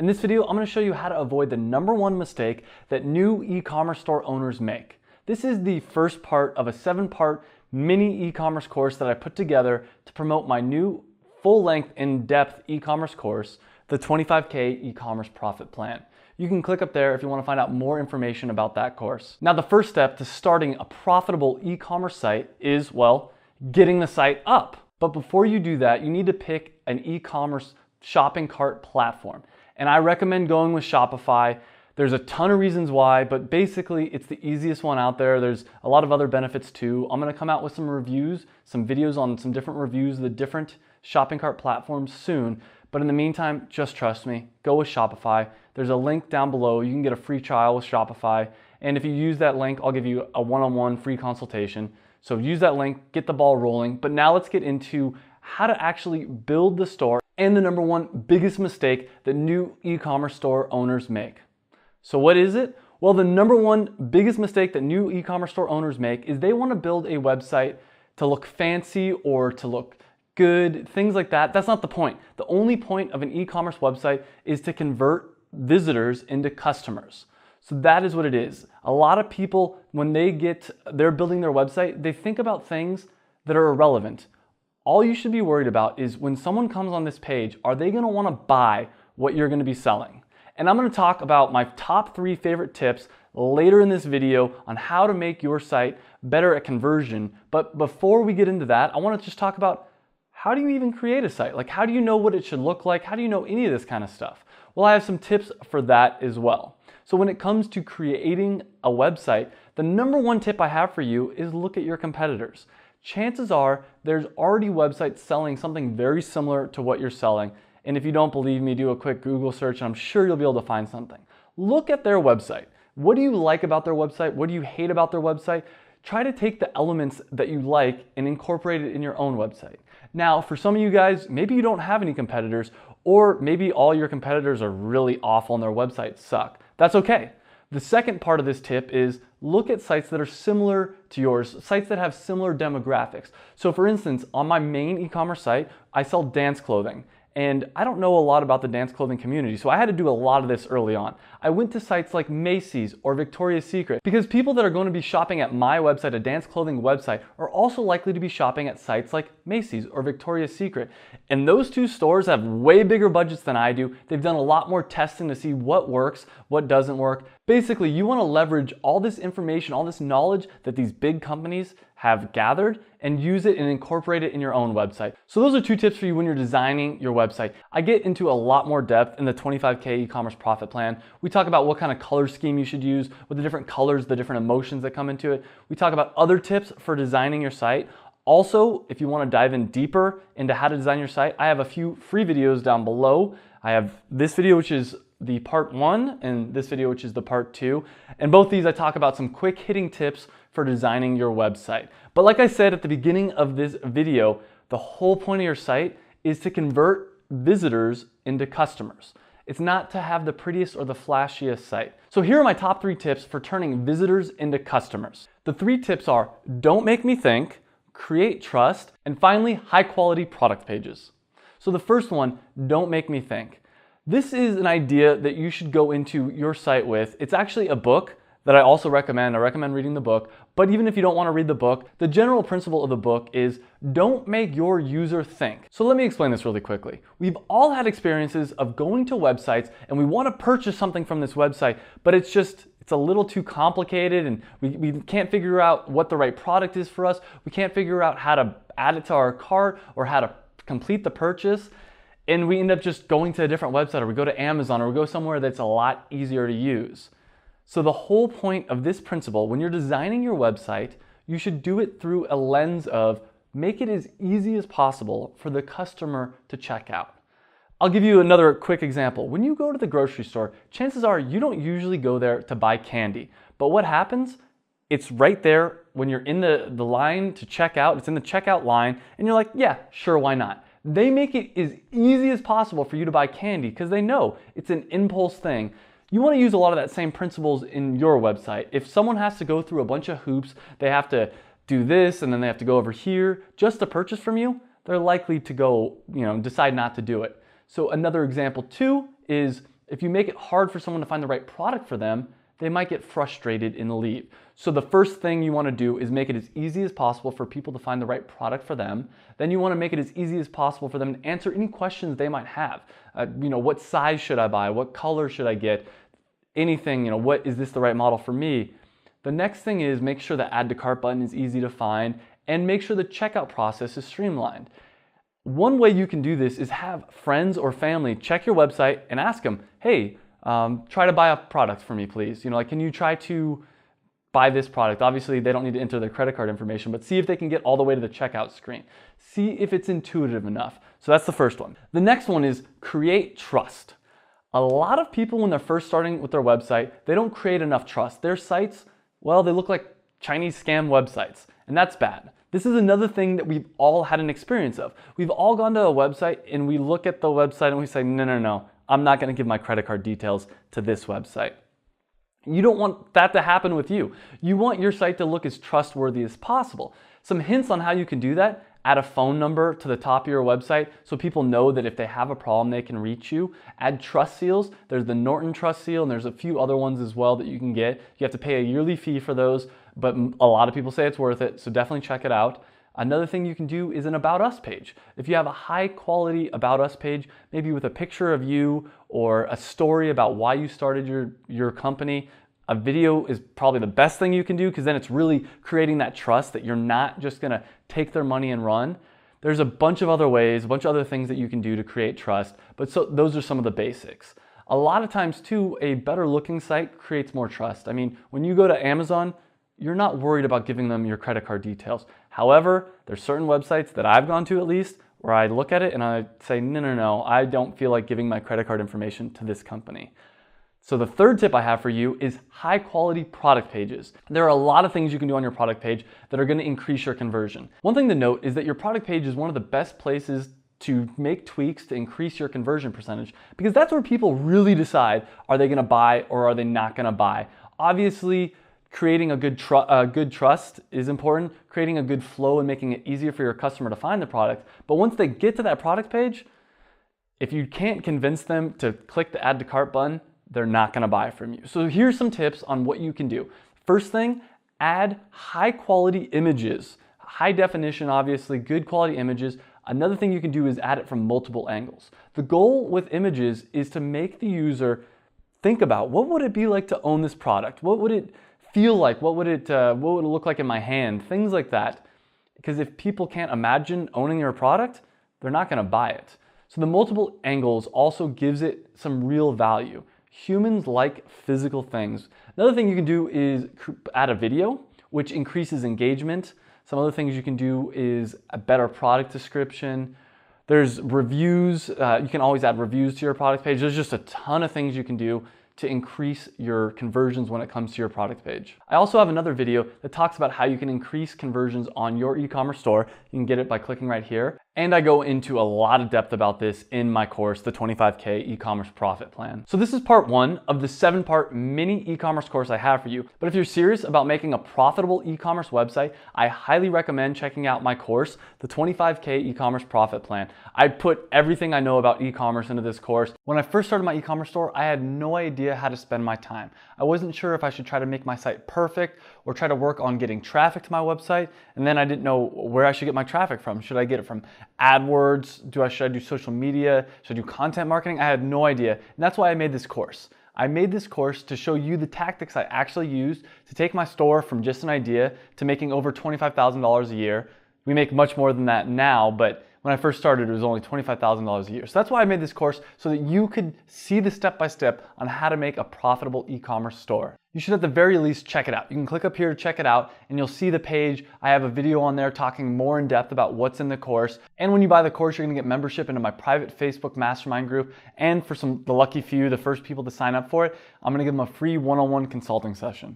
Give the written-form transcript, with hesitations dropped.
In this video, I'm going to show you how to avoid the #1 mistake that new e-commerce store owners make. This is the first part of a 7-part mini e-commerce course that I put together to promote my new full-length, in-depth e-commerce course, the 25K e-commerce profit plan. You can click up there if you want to find out more information about that course. Now, the first step to starting a profitable e-commerce site is, well, getting the site up. But before you do that, you need to pick an e-commerce shopping cart platform. And I recommend going with Shopify. There's a ton of reasons why, but basically it's the easiest one out there. There's a lot of other benefits too. I'm gonna come out with some reviews, some videos on some different reviews of the different shopping cart platforms soon. But in the meantime, just trust me, go with Shopify. There's a link down below. You can get a free trial with Shopify. And if you use that link, I'll give you a one-on-one free consultation. So use that link, get the ball rolling. But now let's get into how to actually build the store and the #1 biggest mistake that new e-commerce store owners make. So what is it? Well, the #1 biggest mistake that new e-commerce store owners make is they want to build a website to look fancy or to look good, things like that. That's not the point. The only point of an e-commerce website is to convert visitors into customers. So that is what it is. A lot of people, when they're building their website, they think about things that are irrelevant. All you should be worried about is when someone comes on this page, are they going to want to buy what you're going to be selling? And I'm going to talk about my top 3 favorite tips later in this video on how to make your site better at conversion. But before we get into that, I want to just talk about how do you even create a site? Like, how do you know what it should look like? How do you know any of this kind of stuff? Well, I have some tips for that as well. So when it comes to creating a website, the #1 tip I have for you is look at your competitors. Chances are there's already websites selling something very similar to what you're selling. And if you don't believe me, do a quick Google search and I'm sure you'll be able to find something. Look at their website. What do you like about their website? What do you hate about their website? Try to take the elements that you like and incorporate it in your own website. Now, for some of you guys, maybe you don't have any competitors, or maybe all your competitors are really awful and their websites suck. That's okay. The second part of this tip is look at sites that are similar to yours, sites that have similar demographics. So for instance, on my main e-commerce site, I sell dance clothing. And I don't know a lot about the dance clothing community, so I had to do a lot of this early on. I went to sites like Macy's or Victoria's Secret because people that are going to be shopping at my website, a dance clothing website, are also likely to be shopping at sites like Macy's or Victoria's Secret. And those two stores have way bigger budgets than I do. They've done a lot more testing to see what works, what doesn't work. Basically, you want to leverage all this information, all this knowledge that these big companies have gathered and use it and incorporate it in your own website. So those are 2 tips for you when you're designing your website. I get into a lot more depth in the 25K e-commerce profit plan. We talk about what kind of color scheme you should use, with the different colors, the different emotions that come into it. We talk about other tips for designing your site. Also, if you want to dive in deeper into how to design your site, I have a few free videos down below. I have this video, which is the part 1, and this video, which is the part 2. And both these I talk about some quick hitting tips for designing your website. But like I said at the beginning of this video, the whole point of your site is to convert visitors into customers. It's not to have the prettiest or the flashiest site. So here are my top 3 tips for turning visitors into customers. The 3 tips are: don't make me think, create trust, and finally, high quality product pages. So the first one, don't make me think. This is an idea that you should go into your site with. It's actually a book that I also recommend. I recommend reading the book. But even if you don't want to read the book, the general principle of the book is don't make your user think. So let me explain this really quickly. We've all had experiences of going to websites and we want to purchase something from this website, but it's a little too complicated and we can't figure out what the right product is for us. We can't figure out how to add it to our cart or how to complete the purchase. And we end up just going to a different website, or we go to Amazon, or we go somewhere that's a lot easier to use. So the whole point of this principle, when you're designing your website, you should do it through a lens of make it as easy as possible for the customer to check out. I'll give you another quick example. When you go to the grocery store, chances are you don't usually go there to buy candy. But what happens? It's right there when you're in the line to check out. It's in the checkout line and you're like, yeah, sure, why not? They make it as easy as possible for you to buy candy because they know it's an impulse thing. You want to use a lot of that same principles in your website. If someone has to go through a bunch of hoops, they have to do this and then they have to go over here just to purchase from you, they're likely to go, decide not to do it. So another example too is If you make it hard for someone to find the right product for them, they might get frustrated and leave. So the first thing you want to do is make it as easy as possible for people to find the right product for them. Then you want to make it as easy as possible for them to answer any questions they might have. What size should I buy? What color should I get? Anything, what is this the right model for me? The next thing is make sure the add to cart button is easy to find and make sure the checkout process is streamlined. One way you can do this is have friends or family check your website and ask them, hey, try to buy a product for me, please. Can you try to buy this product? Obviously, they don't need to enter their credit card information, but see if they can get all the way to the checkout screen. See if it's intuitive enough. So that's the first one. The next one is create trust. A lot of people, when they're first starting with their website, they don't create enough trust. Their sites, well, they look like Chinese scam websites, and that's bad. This is another thing that we've all had an experience of. We've all gone to a website and we look at the website and we say, no, I'm not gonna give my credit card details to this website. You don't want that to happen with you. You want your site to look as trustworthy as possible. Some hints on how you can do that: add a phone number to the top of your website so people know that if they have a problem, they can reach you. Add trust seals. There's the Norton Trust Seal, and there's a few other ones as well that you can get. You have to pay a yearly fee for those, but a lot of people say it's worth it, so definitely check it out. Another thing you can do is an About Us page. If you have a high quality About Us page, maybe with a picture of you or a story about why you started your company, a video is probably the best thing you can do, because then it's really creating that trust that you're not just gonna take their money and run. There's a bunch of other ways, a bunch of other things that you can do to create trust, but so those are some of the basics. A lot of times too, a better looking site creates more trust. I mean, when you go to Amazon, you're not worried about giving them your credit card details. However, there's certain websites that I've gone to, at least, where I look at it and I say, no, I don't feel like giving my credit card information to this company. So the third tip I have for you is high quality product pages. There are a lot of things you can do on your product page that are going to increase your conversion. One thing to note is that your product page is one of the best places to make tweaks to increase your conversion percentage, because that's where people really decide, are they going to buy or are they not going to buy? Obviously, creating a good trust is important, creating a good flow and making it easier for your customer to find the product. But once they get to that product page, if you can't convince them to click the add to cart button, they're not gonna buy from you. So here's some tips on what you can do. First thing, add high quality images. High definition, obviously, good quality images. Another thing you can do is add it from multiple angles. The goal with images is to make the user think about, what would it be like to own this product? What would it feel like? What would it look like in my hand? Things like that. Because if people can't imagine owning your product, they're not gonna buy it. So the multiple angles also gives it some real value. Humans like physical things. Another thing you can do is add a video, which increases engagement. Some other things you can do is a better product description. There's reviews. You can always add reviews to your product page. There's just a ton of things you can do to increase your conversions when it comes to your product page. I also have another video that talks about how you can increase conversions on your e-commerce store. You can get it by clicking right here. And I go into a lot of depth about this in my course, the 25K e-commerce profit plan. So this is part 1 of the 7-part mini e-commerce course I have for you. But if you're serious about making a profitable e-commerce website, I highly recommend checking out my course, the 25K e-commerce profit plan. I put everything I know about e-commerce into this course. When I first started my e-commerce store, I had no idea how to spend my time. I wasn't sure if I should try to make my site perfect or try to work on getting traffic to my website. And then I didn't know where I should get my traffic from. Should I get it from AdWords? Should I do social media? Should I do content marketing? I had no idea. And that's why I made this course. I made this course to show you the tactics I actually used to take my store from just an idea to making over $25,000 a year. We make much more than that now, but when I first started, it was only $25,000 a year. So that's why I made this course, so that you could see the step-by-step on how to make a profitable e-commerce store. You should at the very least check it out. You can click up here to check it out and you'll see the page. I have a video on there talking more in depth about what's in the course. And when you buy the course, you're gonna get membership into my private Facebook mastermind group. And for the lucky few, the first people to sign up for it, I'm gonna give them a free one-on-one consulting session.